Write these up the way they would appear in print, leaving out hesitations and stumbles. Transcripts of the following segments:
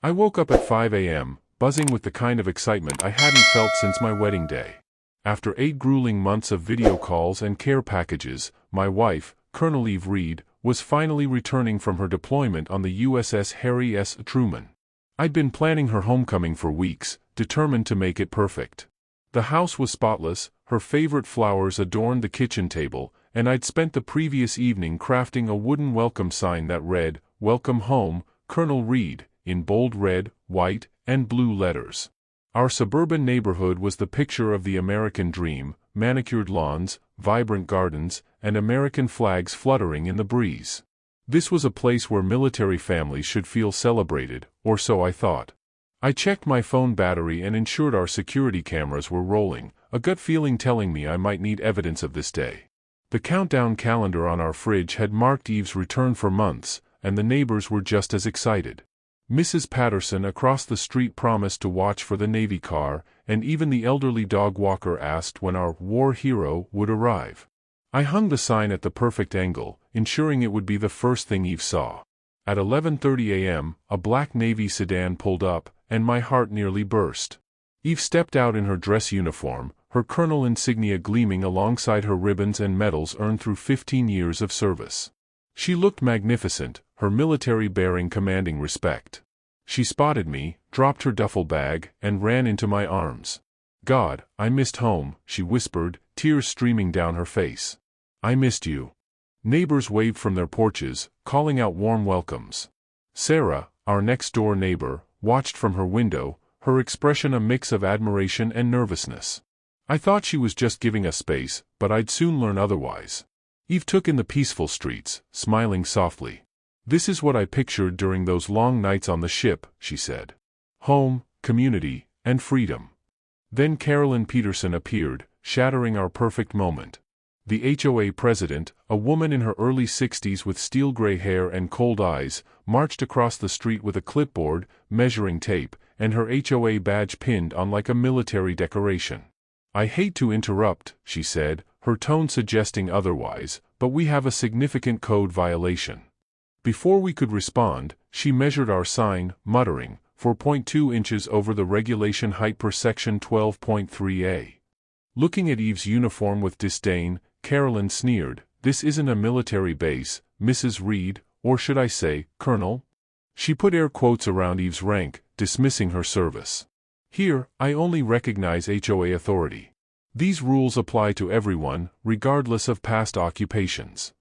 I woke up at 5 a.m., buzzing with the kind of excitement I hadn't felt since my wedding day. After 8 grueling months of video calls and care packages, my wife, Colonel Eve Reed, was finally returning from her deployment on the USS Harry S. Truman. I'd been planning her homecoming for weeks, determined to make it perfect. The house was spotless, her favorite flowers adorned the kitchen table, and I'd spent the previous evening crafting a wooden welcome sign that read, "Welcome Home, Colonel Reed," in bold red, white, and blue letters. Our suburban neighborhood was the picture of the American dream: manicured lawns, vibrant gardens, and American flags fluttering in the breeze. This was a place where military families should feel celebrated, or so I thought. I checked my phone battery and ensured our security cameras were rolling, a gut feeling telling me I might need evidence of this day. The countdown calendar on our fridge had marked Eve's return for months, and the neighbors were just as excited. Mrs. Patterson across the street promised to watch for the Navy car, and even the elderly dog walker asked when our war hero would arrive. I hung the sign at the perfect angle, ensuring it would be the first thing Eve saw. At 11:30 a.m., a black Navy sedan pulled up, and my heart nearly burst. Eve stepped out in her dress uniform, her colonel insignia gleaming alongside her ribbons and medals earned through 15 years of service. She looked magnificent, her military bearing commanding respect. She spotted me, dropped her duffel bag, and ran into my arms. "God, I missed home," she whispered, tears streaming down her face. "I missed you." Neighbors waved from their porches, calling out warm welcomes. Sarah, our next-door neighbor, watched from her window, her expression a mix of admiration and nervousness. I thought she was just giving us space, but I'd soon learn otherwise. Eve took in the peaceful streets, smiling softly. "This is what I pictured during those long nights on the ship," she said. "Home, community, and freedom." Then Carolyn Peterson appeared, shattering our perfect moment. The HOA president, a woman in her early 60s with steel-gray hair and cold eyes, marched across the street with a clipboard, measuring tape, and her HOA badge pinned on like a military decoration. "I hate to interrupt," she said, her tone suggesting otherwise, "but we have a significant code violation." Before we could respond, she measured our sign, muttering, 4.2 inches over the regulation height per section 12.3a. Looking at Eve's uniform with disdain, Carolyn sneered, "This isn't a military base, Mrs. Reed, or should I say, Colonel?" She put air quotes around Eve's rank, dismissing her service. "Here, I only recognize HOA authority. These rules apply to everyone, regardless of past occupations."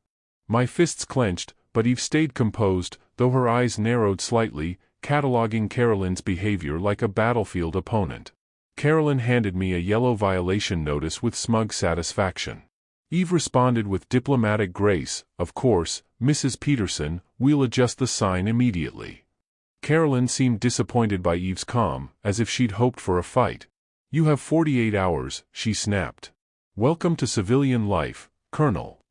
My fists clenched, but Eve stayed composed, though her eyes narrowed slightly, cataloging Carolyn's behavior like a battlefield opponent. Carolyn handed me a yellow violation notice with smug satisfaction. Eve responded with diplomatic grace, "Of course, Mrs. Peterson, we'll adjust the sign immediately." Carolyn seemed disappointed by Eve's calm, as if she'd hoped for a fight. "You have 48 hours, she snapped. "Welcome to civilian life, Colonel."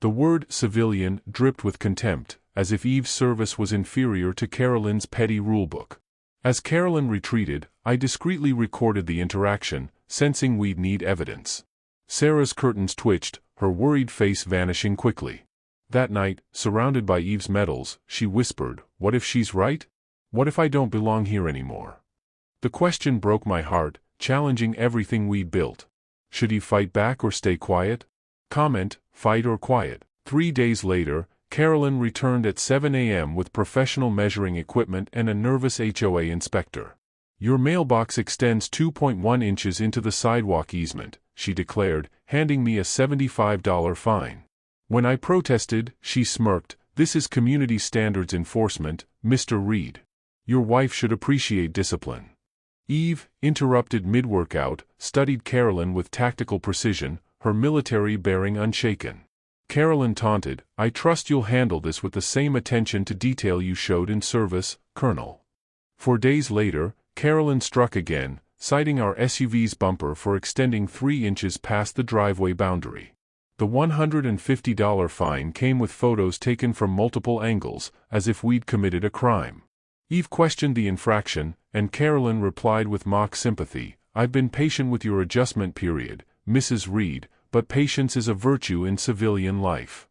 The word civilian dripped with contempt, as if Eve's service was inferior to Carolyn's petty rulebook. As Carolyn retreated, I discreetly recorded the interaction, sensing we'd need evidence. Sarah's curtains twitched, her worried face vanishing quickly. That night, surrounded by Eve's medals, she whispered, "What if she's right? What if I don't belong here anymore?" The question broke my heart, challenging everything we'd built. Should he fight back or stay quiet? Comment, fight or quiet. 3 days later, Carolyn returned at 7 a.m. with professional measuring equipment and a nervous HOA inspector. "Your mailbox extends 2.1 inches into the sidewalk easement," she declared, handing me a $75 fine. When I protested, she smirked, "This is community standards enforcement, Mr. Reed. Your wife should appreciate discipline." Eve, interrupted mid-workout, studied Carolyn with tactical precision, her military bearing unshaken. Carolyn taunted, "I trust you'll handle this with the same attention to detail you showed in service, Colonel." 4 days later, Carolyn struck again, citing our SUV's bumper for extending 3 inches past the driveway boundary. The $150 fine came with photos taken from multiple angles, as if we'd committed a crime. Eve questioned the infraction, and Carolyn replied with mock sympathy, "I've been patient with your adjustment period, Mrs. Reed, but patience is a virtue in civilian life."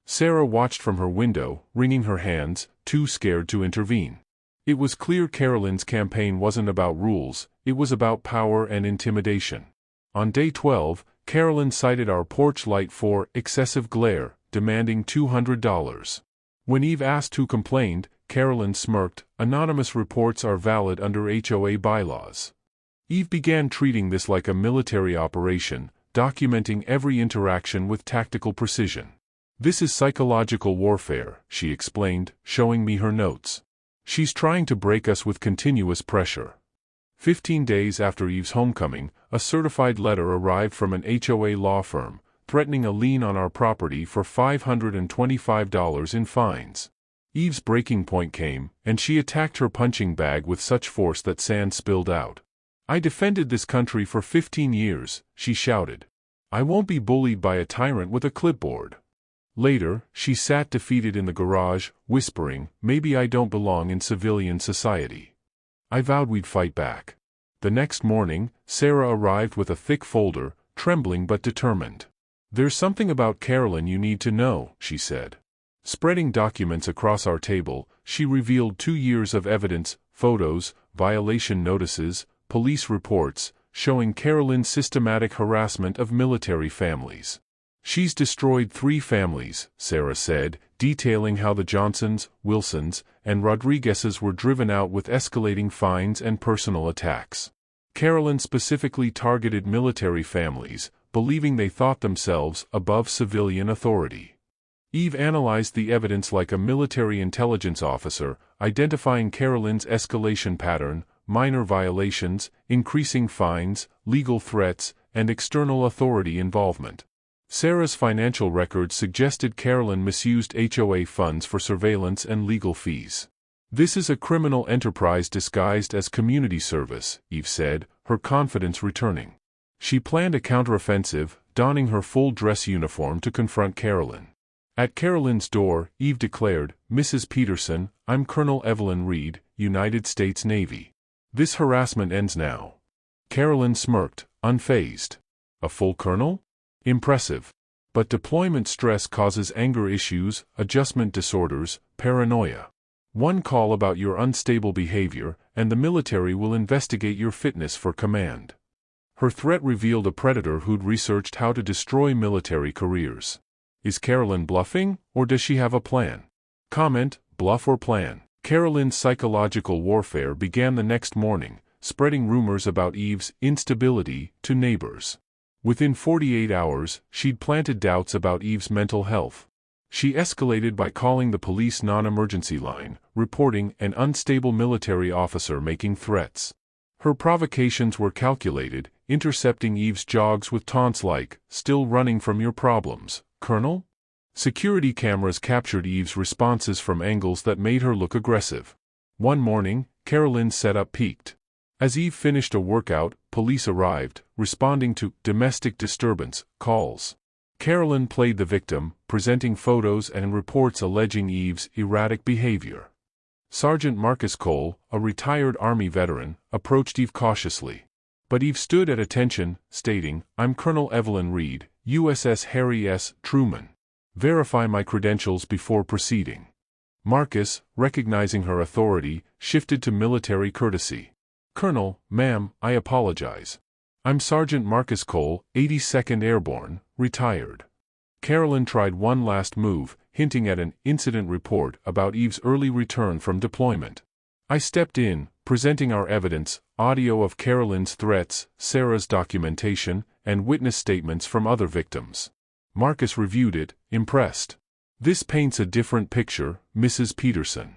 Sarah watched from her window, wringing her hands, too scared to intervene. It was clear Carolyn's campaign wasn't about rules, it was about power and intimidation. On day 12, Carolyn cited our porch light for excessive glare, demanding $200. When Eve asked who complained, Carolyn smirked, "Anonymous reports are valid under HOA bylaws." Eve began treating this like a military operation, documenting every interaction with tactical precision. "This is psychological warfare," she explained, showing me her notes. "She's trying to break us with continuous pressure." 15 days after Eve's homecoming, a certified letter arrived from an HOA law firm, threatening a lien on our property for $525 in fines. Eve's breaking point came, and she attacked her punching bag with such force that sand spilled out. "I defended this country for 15 years, she shouted. "I won't be bullied by a tyrant with a clipboard." Later, she sat defeated in the garage, whispering, "Maybe I don't belong in civilian society." I vowed we'd fight back. The next morning, Sarah arrived with a thick folder, trembling but determined. "There's something about Carolyn you need to know," she said. Spreading documents across our table, she revealed 2 years of evidence, photos, violation notices, police reports, showing Carolyn's systematic harassment of military families. "She's destroyed 3 families," Sarah said, detailing how the Johnsons, Wilsons, and Rodriguezes were driven out with escalating fines and personal attacks. Carolyn specifically targeted military families, believing they thought themselves above civilian authority. Eve analyzed the evidence like a military intelligence officer, identifying Carolyn's escalation pattern, minor violations, increasing fines, legal threats, and external authority involvement. Sarah's financial records suggested Carolyn misused HOA funds for surveillance and legal fees. "This is a criminal enterprise disguised as community service," Eve said, her confidence returning. She planned a counteroffensive, donning her full dress uniform to confront Carolyn. At Carolyn's door, Eve declared, "Mrs. Peterson, I'm Colonel Evelyn Reed, United States Navy. This harassment ends now." Carolyn smirked, unfazed. "A full colonel? Impressive. But deployment stress causes anger issues, adjustment disorders, paranoia. One call about your unstable behavior, and the military will investigate your fitness for command." Her threat revealed a predator who'd researched how to destroy military careers. Is Carolyn bluffing, or does she have a plan? Comment, bluff or plan. Carolyn's psychological warfare began the next morning, spreading rumors about Eve's instability to neighbors. Within 48 hours, she'd planted doubts about Eve's mental health. She escalated by calling the police non-emergency line, reporting an unstable military officer making threats. Her provocations were calculated, intercepting Eve's jogs with taunts like, "Still running from your problems, Colonel?" Security cameras captured Eve's responses from angles that made her look aggressive. One morning, Carolyn's setup peaked. As Eve finished a workout, police arrived, responding to domestic disturbance calls. Carolyn played the victim, presenting photos and reports alleging Eve's erratic behavior. Sergeant Marcus Cole, a retired Army veteran, approached Eve cautiously. But Eve stood at attention, stating, "I'm Colonel Evelyn Reed, USS Harry S. Truman. Verify my credentials before proceeding." Marcus, recognizing her authority, shifted to military courtesy. "Colonel, ma'am, I apologize. I'm Sergeant Marcus Cole, 82nd Airborne, retired." Carolyn tried one last move, hinting at an incident report about Eve's early return from deployment. I stepped in, presenting our evidence, audio of Carolyn's threats, Sarah's documentation, and witness statements from other victims. Marcus reviewed it, impressed. "This paints a different picture, Mrs. Peterson."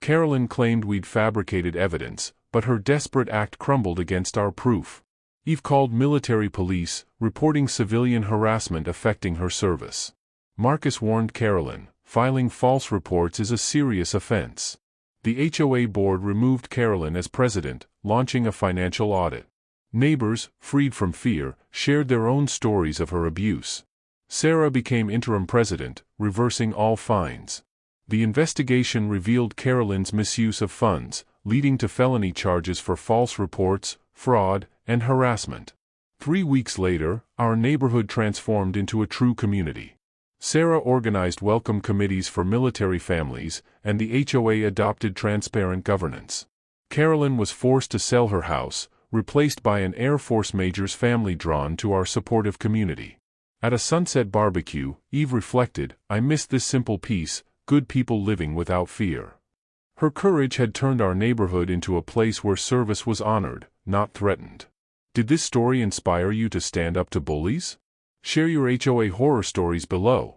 Carolyn claimed we'd fabricated evidence, but her desperate act crumbled against our proof. Eve called military police, reporting civilian harassment affecting her service. Marcus warned Carolyn, filing false reports is a serious offense. The HOA board removed Carolyn as president, launching a financial audit. Neighbors, freed from fear, shared their own stories of her abuse. Sarah became interim president, reversing all fines. The investigation revealed Carolyn's misuse of funds, leading to felony charges for false reports, fraud, and harassment. 3 weeks later, our neighborhood transformed into a true community. Sarah organized welcome committees for military families, and the HOA adopted transparent governance. Carolyn was forced to sell her house, replaced by an Air Force major's family drawn to our supportive community. At a sunset barbecue, Eve reflected, "I miss this simple peace, good people living without fear." Her courage had turned our neighborhood into a place where service was honored, not threatened. Did this story inspire you to stand up to bullies? Share your HOA horror stories below.